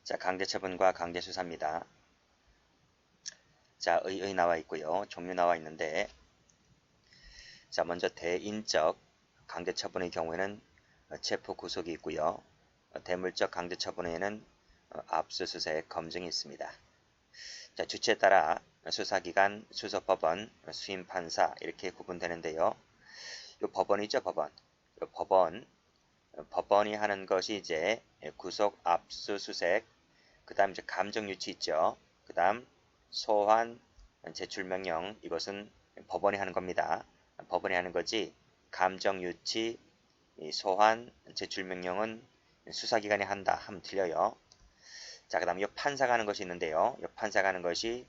자, 강제처분과 강제수사입니다. 자, 의 나와 있고요. 종류 나와 있는데, 자, 먼저 대인적 강제처분의 경우에는 체포 구속이 있고요. 대물적 강제처분에는 압수수색 검증이 있습니다. 자, 주체에 따라 수사기관, 수사법원, 수임판사 이렇게 구분되는데요. 요 법원이죠, 법원. 요 법원이 하는 것이 이제 구속, 압수수색, 그 다음 이제 감정유치 있죠. 그 다음 소환, 제출명령, 이것은 법원이 하는 겁니다. 법원이 하는 거지, 감정유치, 소환, 제출명령은 수사기관이 한다 하면 틀려요. 자, 그 다음 이 판사가 하는 것이 있는데요. 이 판사가 하는 것이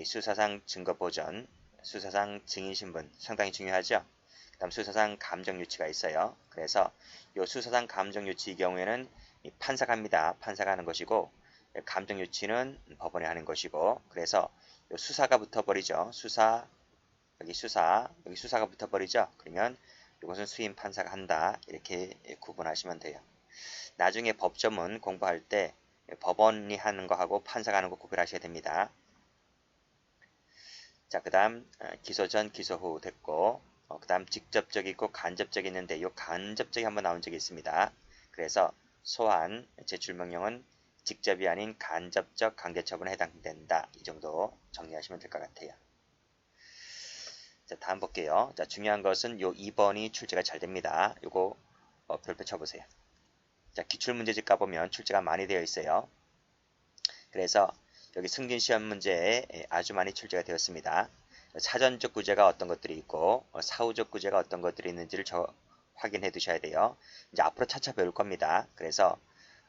수사상 증거보전, 수사상 증인신분, 상당히 중요하죠. 그 다음 수사상 감정유치가 있어요. 그래서 이 수사상 감정유치의 경우에는 판사가 합니다. 판사가 하는 것이고, 감정유치는 법원이 하는 것이고, 그래서 요 수사가 붙어버리죠. 여기 수사가 붙어버리죠. 그러면 이것은 수임 판사가 한다. 이렇게 구분하시면 돼요. 나중에 법조문 공부할 때 법원이 하는 거하고 판사가 하는 거 구별하셔야 됩니다. 자, 그 다음 기소 전, 기소 후 됐고, 그 다음 직접적이 있고 간접적이 있는데 이 간접적이 한번 나온 적이 있습니다. 그래서 소환, 제출명령은 직접이 아닌 간접적 강제처분에 해당된다. 이 정도 정리하시면 될 것 같아요. 자, 다음 볼게요. 자, 중요한 것은 요 2번이 출제가 잘 됩니다. 요거 별표 쳐보세요. 자, 기출문제집 가보면 출제가 많이 되어 있어요. 그래서 여기 승진시험 문제에 아주 많이 출제가 되었습니다. 사전적 구제가 어떤 것들이 있고 사후적 구제가 어떤 것들이 있는지를 확인해 두셔야 돼요. 이제 앞으로 차차 배울 겁니다. 그래서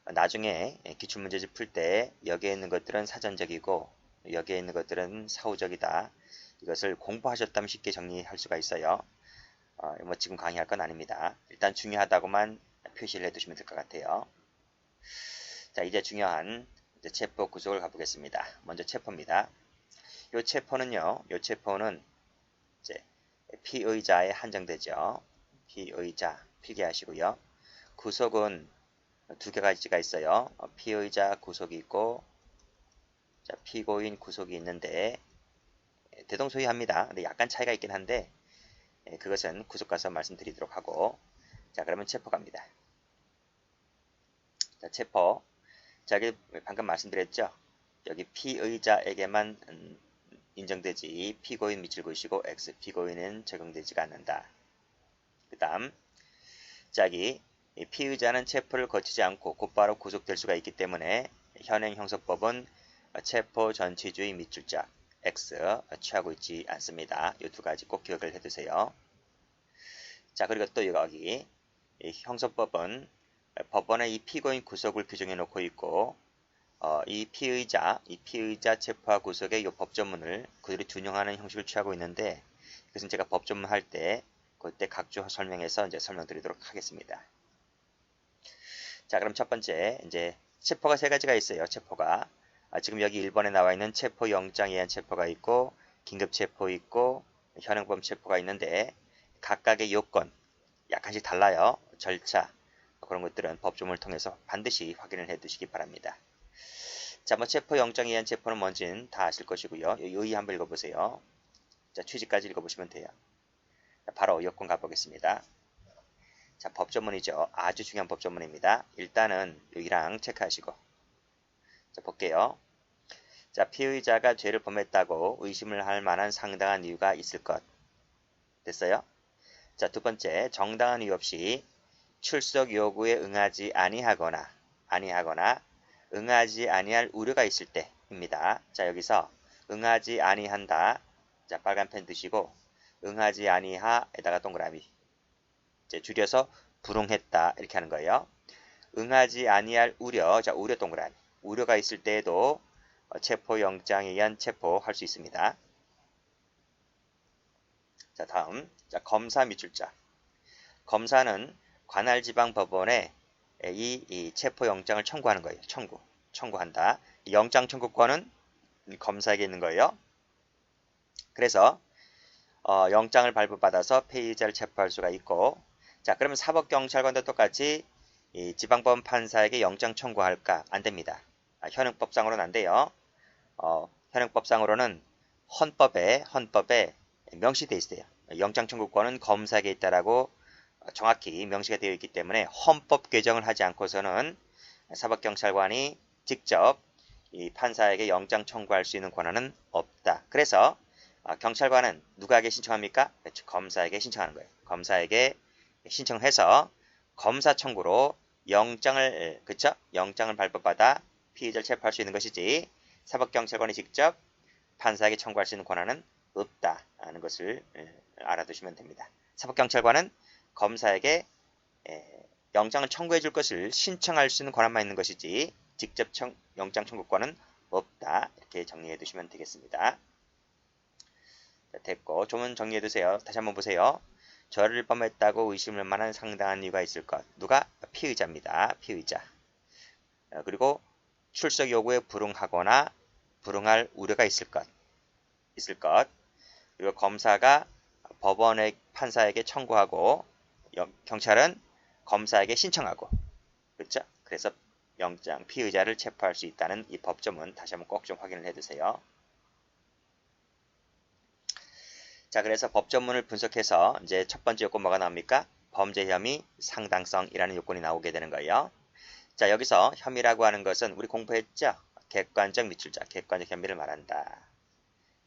나중에 기출문제집 풀 때 여기에 있는 것들은 사전적이고 여기에 있는 것들은 사후적이다. 이것을 공부하셨다면 쉽게 정리할 수가 있어요. 뭐 지금 강의할 건 아닙니다. 일단 중요하다고만 표시를 해두시면 될 것 같아요. 자, 이제 중요한 체포 구속을 가보겠습니다. 먼저 체포입니다. 요 체포는 이제 피의자에 한정되죠. 피의자 필기하시고요. 구속은 두 가지가 있어요. 피의자 구속이 있고, 자, 피고인 구속이 있는데 대동소이합니다. 근데 약간 차이가 있긴 한데 그것은 구속 가서 말씀드리도록 하고, 자, 그러면 체포 갑니다. 자, 체포. 자, 여기 방금 말씀드렸죠. 여기 피의자에게만 인정되지 피고인 밑줄 그으시고 X 피고인은 적용되지가 않는다. 그 다음 자, 여기 피의자는 체포를 거치지 않고 곧바로 구속될 수가 있기 때문에 현행 형사법은 체포 전치주의 밑줄자 X 취하고 있지 않습니다. 이 두 가지 꼭 기억을 해두세요. 자, 그리고 또 여기 형사법은 법원의 이 피고인 구속을 규정해 놓고 있고, 이 피의자 체포와 구속의 이 법조문을 그들이 준용하는 형식을 취하고 있는데, 그것은 제가 법조문 할 때 그때 각주 설명해서 이제 설명드리도록 하겠습니다. 자, 그럼 첫 번째 이제 체포가 세 가지가 있어요. 체포가 지금 여기 1번에 나와 있는 체포 영장에 의한 체포가 있고, 긴급 체포 있고, 현행범 체포가 있는데 각각의 요건 약간씩 달라요. 절차 그런 것들은 법조문을 통해서 반드시 확인을 해 두시기 바랍니다. 자, 뭐 체포 영장에 의한 체포는 뭔지는 다 아실 것이고요. 의 한번 읽어보세요. 자, 취지까지 읽어보시면 돼요. 자, 바로 요건 가보겠습니다. 자, 법조문이죠. 아주 중요한 법조문입니다. 일단은 여기랑 체크하시고, 자, 볼게요. 자, 피의자가 죄를 범했다고 의심을 할 만한 상당한 이유가 있을 것. 됐어요? 자, 두 번째, 정당한 이유 없이 출석 요구에 응하지 아니하거나 응하지 아니할 우려가 있을 때입니다. 자, 여기서 응하지 아니한다. 자, 빨간 펜 드시고 응하지 아니하에다가 동그라미. 이제 줄여서 불응했다 이렇게 하는 거예요. 응하지 아니할 우려. 자, 우려 동그라미. 우려가 있을 때에도 체포 영장에 의한 체포할 수 있습니다. 자, 다음. 자, 검사 밑줄자. 검사는 관할지방법원에 이 체포 영장을 청구하는 거예요. 청구한다. 영장 청구권은 검사에게 있는 거예요. 그래서 영장을 발부받아서 피의자를 체포할 수가 있고, 자, 그러면 사법경찰관도 똑같이 이 지방법원 판사에게 영장 청구할까? 안 됩니다. 현행법상으로는 안 돼요. 현행법상으로는 헌법에 명시되어 있어요. 영장 청구권은 검사에게 있다라고 정확히 명시가 되어 있기 때문에 헌법 개정을 하지 않고서는 사법경찰관이 직접 이 판사에게 영장 청구할 수 있는 권한은 없다. 그래서 경찰관은 누구에게 신청합니까? 그렇죠. 검사에게 신청하는 거예요. 검사에게 신청해서 검사 청구로 영장을 그쵸? 영장을 발부받아 피의자를 체포할 수 있는 것이지 사법경찰관이 직접 판사에게 청구할 수 있는 권한은 없다는 것을 알아두시면 됩니다. 사법경찰관은 검사에게 영장을 청구해 줄 것을 신청할 수 있는 권한만 있는 것이지 직접 영장 청구권은 없다. 이렇게 정리해 두시면 되겠습니다. 자, 됐고 조문 정리해 두세요. 다시 한번 보세요. 저를 범했다고 의심을 만한 상당한 이유가 있을 것. 누가? 피의자입니다. 피의자. 그리고 출석 요구에 불응하거나 불응할 우려가 있을 것. 그리고 검사가 법원의 판사에게 청구하고 경찰은 검사에게 신청하고 그렇죠? 그래서 영장 피의자를 체포할 수 있다는 이 법조문 다시 한번 꼭 좀 확인을 해두세요. 자, 그래서 법조문을 분석해서 이제 첫 번째 요건 뭐가 나옵니까? 범죄 혐의 상당성이라는 요건이 나오게 되는 거예요. 자, 여기서 혐의라고 하는 것은 우리 공부했죠? 객관적 미출자, 객관적 혐의를 말한다.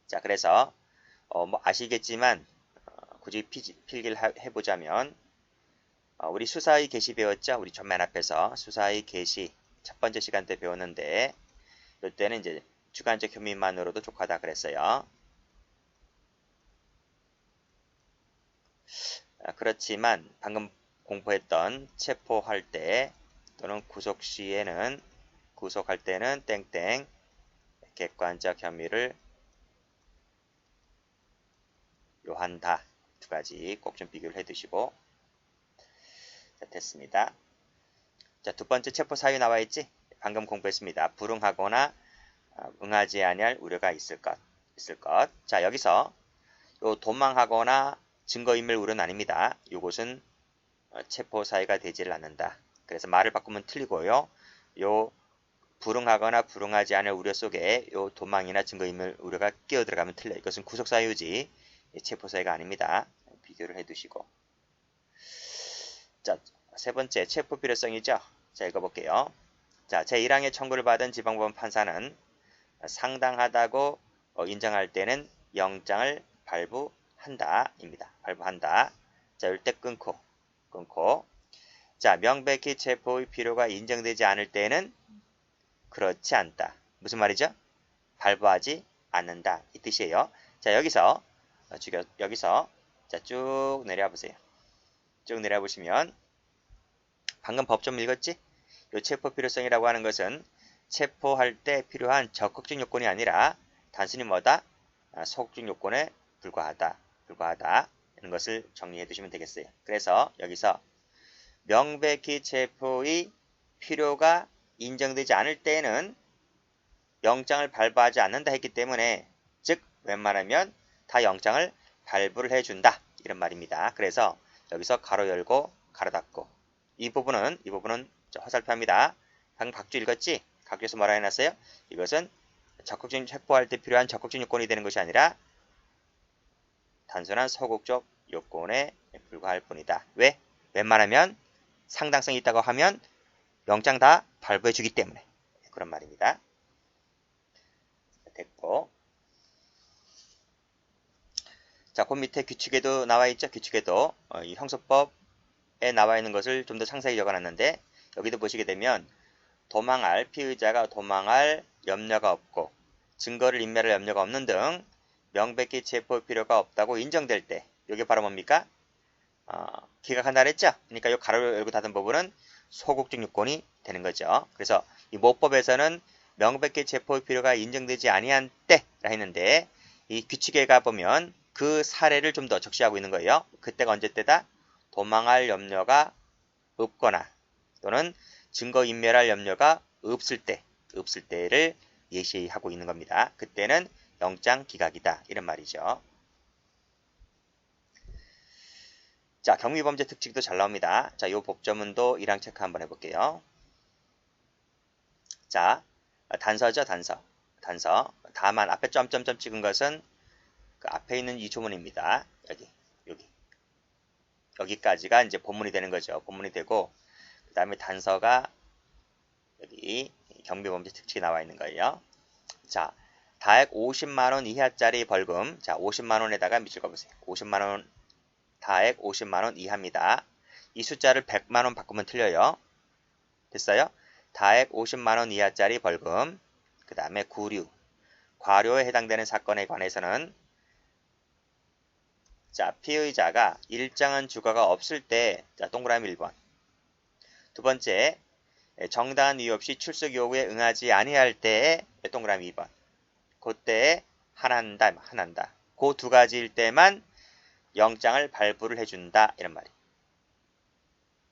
자, 그래서 뭐 아시겠지만 굳이 필기를 해보자면 우리 수사의 개시 배웠죠? 우리 맨 앞에서 수사의 개시 첫 번째 시간 때 배웠는데 이때는 이제 주관적 혐의만으로도 족하다 그랬어요. 그렇지만 방금 공부했던 체포할 때 또는 구속 시에는 구속할 때는 땡땡 객관적 혐의를 요한다. 두 가지 꼭 좀 비교를 해 두시고 자, 됐습니다. 자, 두 번째 체포 사유 나와 있지? 방금 공부했습니다. 불응하거나 응하지 아니할 우려가 있을 것. 자, 여기서 요 도망하거나 증거인멸 우려는 아닙니다. 요것은 체포 사유가 되지를 않는다. 그래서 말을 바꾸면 틀리고요. 요 불응하거나 불응하지 않을 우려 속에 요 도망이나 증거인멸 우려가 끼어 들어가면 틀려요. 이것은 구속 사유지 체포 사유가 아닙니다. 비교를 해두시고 자, 세 번째 체포 필요성이죠. 자, 읽어볼게요. 자, 제1항의 청구를 받은 지방법원 판사는 상당하다고 인정할 때는 영장을 발부한다 입니다. 발부한다. 자, 이때 끊고 자, 명백히 체포의 필요가 인정되지 않을 때는 그렇지 않다. 무슨 말이죠? 발부하지 않는다 이 뜻이에요. 자, 여기서 자, 쭉 내려보세요. 쭉 내려보시면 방금 법 좀 읽었지? 이 체포 필요성이라고 하는 것은 체포할 때 필요한 적극적 요건이 아니라 단순히 뭐다? 소극적 요건에 불과하다 이런 것을 정리해 두시면 되겠어요. 그래서 여기서 명백히 체포의 필요가 인정되지 않을 때에는 영장을 발부하지 않는다 했기 때문에 즉 웬만하면 다 영장을 발부를 해준다 이런 말입니다. 그래서 여기서 가로 열고 가로 닫고 이 부분은 화살표입니다. 방금 각주 읽었지? 각주에서 뭐라 해놨어요? 이것은 적극적 체포할 때 필요한 적극적 요건이 되는 것이 아니라 단순한 소극적 요건에 불과할 뿐이다. 왜? 웬만하면 상당성이 있다고 하면 영장 다 발부해 주기 때문에 그런 말입니다. 됐고 자, 그 밑에 규칙에도 나와 있죠? 규칙에도 이 형소법에 나와 있는 것을 좀 더 상세히 적어놨는데 여기도 보시게 되면 피의자가 도망할 염려가 없고 증거를 인멸할 염려가 없는 등 명백히 체포 필요가 없다고 인정될 때 이게 바로 뭡니까? 기각한다 그랬죠? 그러니까 이 가로 열고 닫은 부분은 소극적 요건이 되는 거죠. 그래서 이 모법에서는 명백히 체포 필요가 인정되지 아니한 때라 했는데 이 규칙에 가보면 그 사례를 좀 더 적시하고 있는 거예요. 그때가 언제 때다? 도망할 염려가 없거나 또는 증거인멸할 염려가 없을 때를 예시하고 있는 겁니다. 그때는 영장 기각이다 이런 말이죠. 자, 경미범죄 특징도 잘 나옵니다. 자, 이 법조문도 1항 체크 한번 해볼게요. 자, 단서죠, 단서. 단서. 다만 앞에 점점점 찍은 것은 그 앞에 있는 이 조문입니다. 여기. 여기까지가 이제 본문이 되는 거죠. 본문이 되고, 그 다음에 단서가 여기 경비범죄 특칙이 나와 있는 거예요. 자, 다액 50만원 이하짜리 벌금. 자, 50만원에다가 밑줄 그어보세요. 50만원, 다액 50만원 이하입니다. 이 숫자를 100만원 바꾸면 틀려요. 됐어요? 다액 50만원 이하짜리 벌금. 그 다음에 구류. 과료에 해당되는 사건에 관해서는 자, 피의자가 일정한 주거가 없을 때, 자, 동그라미 1번. 두 번째, 정당한 이유 없이 출석 요구에 응하지 아니할 때에 동그라미 2번. 그때에 한한다. 그 두 가지일 때만 영장을 발부를 해준다. 이런 말이에요.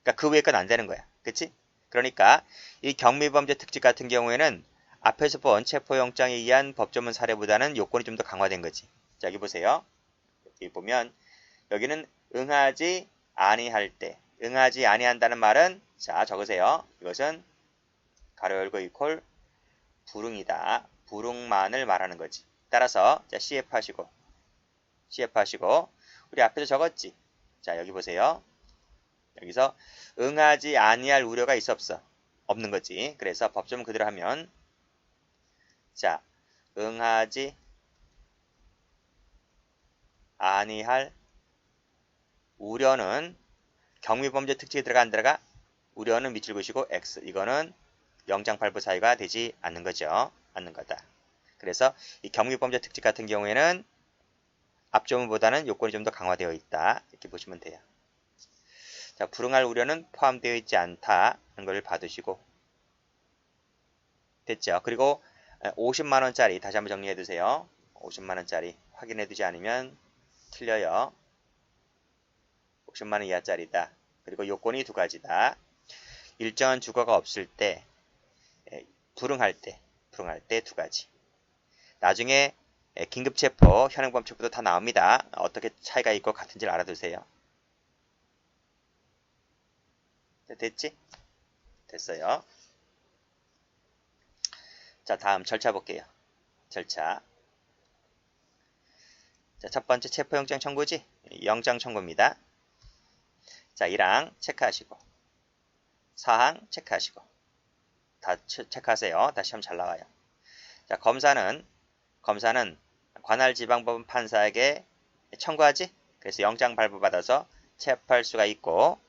그러니까 그 외의 건 안 되는 거야. 그치? 그러니까 이 경미범죄 특집 같은 경우에는 앞에서 본 체포영장에 의한 법조문 사례보다는 요건이 좀 더 강화된 거지. 자, 여기 보세요. 여기 보면 여기는 응하지 아니할 때. 응하지 아니한다는 말은 자, 적으세요. 이것은 가로 열고 이퀄 불응이다. 불응만을 말하는 거지. 따라서 자, CF하시고 우리 앞에서 적었지. 자, 여기 보세요. 여기서 응하지 아니할 우려가 있어 없어? 없는 거지. 그래서 법조문 그대로 하면 자, 응하지 아니할 우려는 경미범죄 특징에 들어가 안 들어가? 우려는 밑줄 그으시고 X. 이거는 영장 발부 사유가 되지 않는 거죠. 않는 거다. 그래서 이 경미범죄 특징 같은 경우에는 앞조문보다는 요건이 좀 더 강화되어 있다. 이렇게 보시면 돼요. 자, 불응할 우려는 포함되어 있지 않다는 걸 봐두시고 됐죠. 그리고 50만원짜리 다시 한번 정리해 두세요. 50만원짜리 확인해 두지 않으면 틀려요. 50만원 이하짜리다. 그리고 요건이 두 가지다. 일정한 주거가 없을 때, 불응할 때 두 가지. 나중에 긴급체포, 현행범체포도 다 나옵니다. 어떻게 차이가 있고 같은지를 알아두세요. 됐지? 됐어요. 자, 다음 절차 볼게요. 절차. 자, 첫 번째 체포영장 청구지? 영장 청구입니다. 자, 1항 체크하시고 4항 체크하시고 다 체크하세요. 다시 하면 잘 나와요. 자, 검사는 관할지방법원 판사에게 청구하지? 그래서 영장 발부받아서 체포할 수가 있고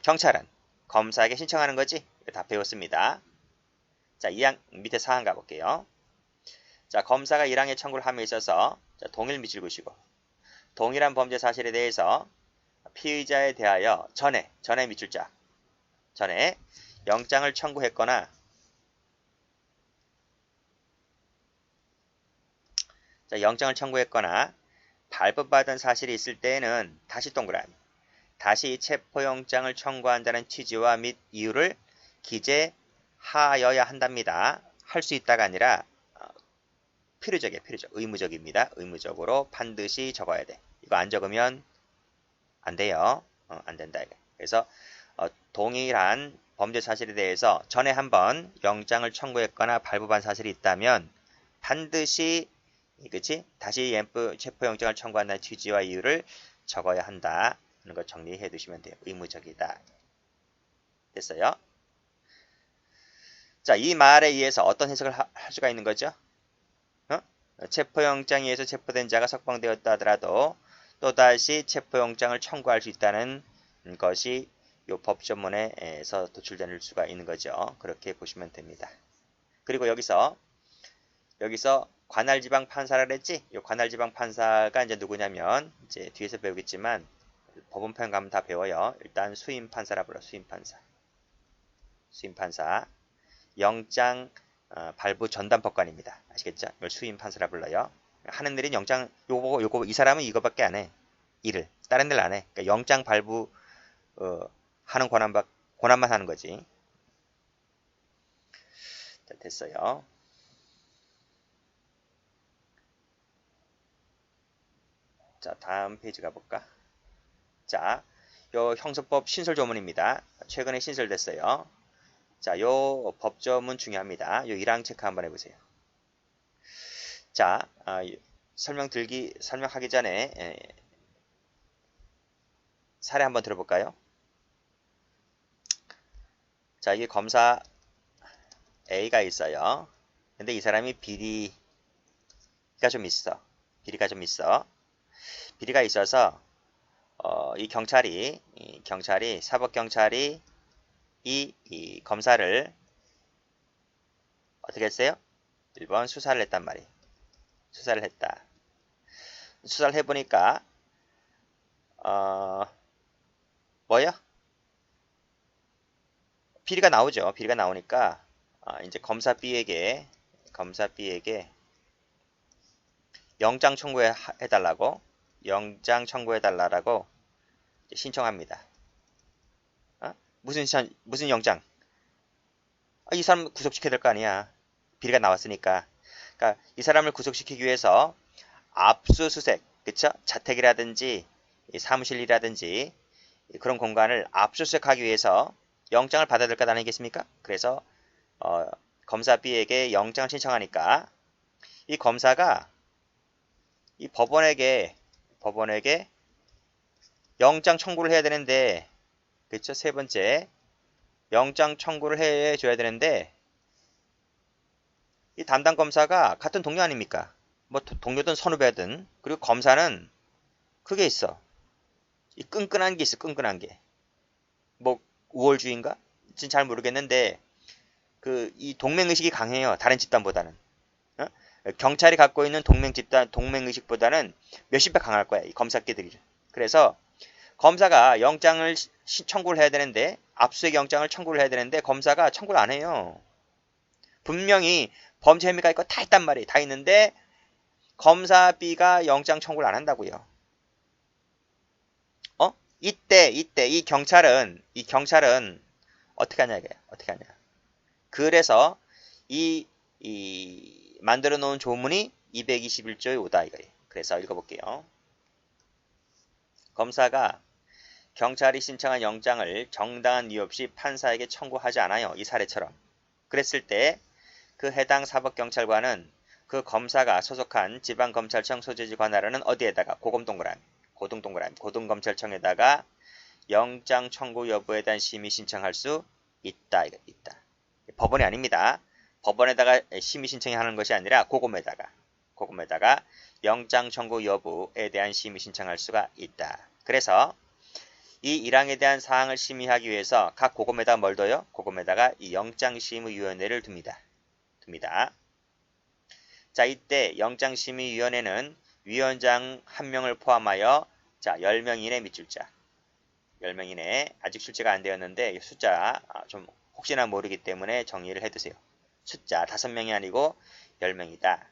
경찰은 검사에게 신청하는 거지? 다 배웠습니다. 자, 2항 밑에 4항 가볼게요. 자, 검사가 1항에 청구를 함에 있어서 자, 동일 밑줄 그으시고 동일한 범죄 사실에 대해서 피의자에 대하여 전에 밑줄자 전에 영장을 청구했거나 자, 영장을 청구했거나 발부받은 사실이 있을 때에는 다시 동그라미 다시 체포영장을 청구한다는 취지와 및 이유를 기재하여야 한답니다. 할 수 있다가 아니라 필요적, 의무적입니다. 의무적으로 반드시 적어야 돼. 이거 안 적으면 안 돼요. 안 된다. 그래서 동일한 범죄 사실에 대해서 전에 한번 영장을 청구했거나 발부받은 사실이 있다면 반드시 그치? 다시 체포영장을 청구한다는 취지와 이유를 적어야 한다. 하는 거 정리해 두시면 돼요. 의무적이다. 됐어요? 자, 이 말에 의해서 어떤 해석을 할 수가 있는 거죠? 체포영장에 의해서 체포된 자가 석방되었다 하더라도 또다시 체포영장을 청구할 수 있다는 것이 이 법조문에서 도출될 수가 있는 거죠. 그렇게 보시면 됩니다. 그리고 여기서 관할지방 판사라 그랬지? 이 관할지방 판사가 이제 누구냐면 이제 뒤에서 배우겠지만 법원편 가면 다 배워요. 일단 수임 판사라 불러. 수임 판사. 영장 발부 전담 법관입니다. 아시겠죠? 이걸 수임 판사라 불러요. 하는 일은 영장 요거 이 사람은 이거밖에 안 해. 일을 다른 일 안 해. 그러니까 영장 발부 하는 권한만 하는 거지. 자, 됐어요. 자, 다음 페이지 가볼까? 자, 요 형사법 신설 조문입니다. 최근에 신설됐어요. 자, 요 법조문 중요합니다. 요 1항 체크 한번 해보세요. 자, 설명하기 전에 사례 한번 들어볼까요? 자, 이게 검사 A가 있어요. 근데 이 사람이 비리가 좀 있어. 비리가 있어서 이 경찰이 사법경찰이 이 검사를 어떻게 했어요? 1번 수사를 했단 말이에요. 수사를 했다. 수사를 해보니까 뭐야? 비리가 나오죠. 비리가 나오니까 이제 검사 B에게 영장 청구해달라고 신청합니다. 무슨 영장? 이 사람 구속시켜야 될 거 아니야. 비리가 나왔으니까. 그러니까 이 사람을 구속시키기 위해서 압수수색, 그쵸? 자택이라든지 사무실이라든지 그런 공간을 압수수색하기 위해서 영장을 받아야 될 것 아니겠습니까? 그래서 검사 B에게 영장을 신청하니까 이 검사가 이 법원에게 영장 청구를 해야 되는데, 그쵸? 세 번째, 영장 청구를 해줘야 되는데 이 담당 검사가 같은 동료 아닙니까? 뭐 동료든 선후배든. 그리고 검사는 그게 있어. 이 끈끈한 게 있어. 끈끈한 게. 뭐 우월주의인가? 잘 모르겠는데 이 동맹의식이 강해요. 다른 집단보다는. 어? 경찰이 갖고 있는 동맹의식보다는 몇십 배 강할 거야. 이 검사끼들이. 그래서 검사가 영장을 청구를 해야 되는데, 압수수색 영장을 청구를 해야 되는데 검사가 청구를 안 해요. 분명히 범죄 혐의가 있고 다 있단 말이에요. 다 있는데 검사 B가 영장 청구를 안 한다고요. 이때 이 경찰은 어떻게 하냐 이거야. 어떻게 하냐. 그래서 이 만들어 놓은 조문이 221조의 5다 이거예요. 그래서 읽어볼게요. 검사가 경찰이 신청한 영장을 정당한 이유 없이 판사에게 청구하지 않아요. 이 사례처럼. 그랬을 때 그 해당 사법경찰관은 그 검사가 소속한 지방검찰청 소재지 관할하는 어디에다가 고등검찰청에다가 영장 청구 여부에 대한 심의 신청할 수 있다. 법원이 아닙니다. 법원에다가 심의 신청하는 것이 아니라 고검에다가 영장 청구 여부에 대한 심의 신청할 수가 있다. 그래서 이 1항에 대한 사항을 심의하기 위해서 각 고검에다가 뭘 둬요? 고검에다가 이 영장심의위원회를 둡니다. 자, 이때 영장심의위원회는 위원장 1명을 포함하여 10명 이내 밑줄자. 10명 이내. 아직 출제가 안 되었는데 숫자 좀 혹시나 모르기 때문에 정리를 해두세요. 숫자 5명이 아니고 10명이다.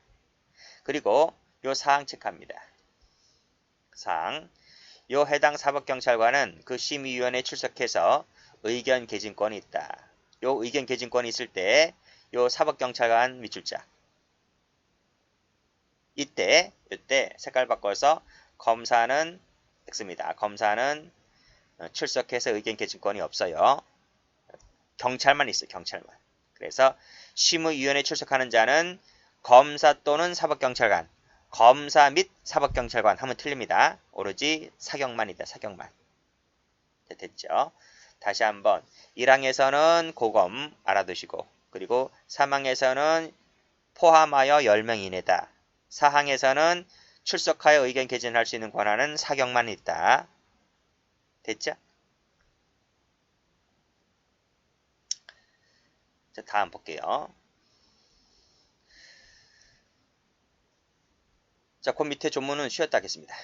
그리고 요 사항 체크합니다. 사항. 요 해당 사법경찰관은 그 심의위원회에 출석해서 의견 개진권이 있다. 요 의견 개진권이 있을 때 요 사법경찰관 밑줄자. 이때 색깔 바꿔서 검사는 X입니다. 검사는 출석해서 의견 개진권이 없어요. 경찰만 있어요. 경찰만. 그래서 심의위원회에 출석하는 자는 검사 또는 사법경찰관, 검사 및 사법경찰관 하면 틀립니다. 오로지 사경만이다. 사경만. 됐죠? 다시 한번 1항에서는 고검 알아두시고, 그리고 3항에서는 포함하여 10명 이내다. 4항에서는 출석하여 의견 개진할 수 있는 권한은 사경만 있다. 됐죠? 자, 다음 볼게요. 자, 그 밑에 조문은 쉬었다 하겠습니다.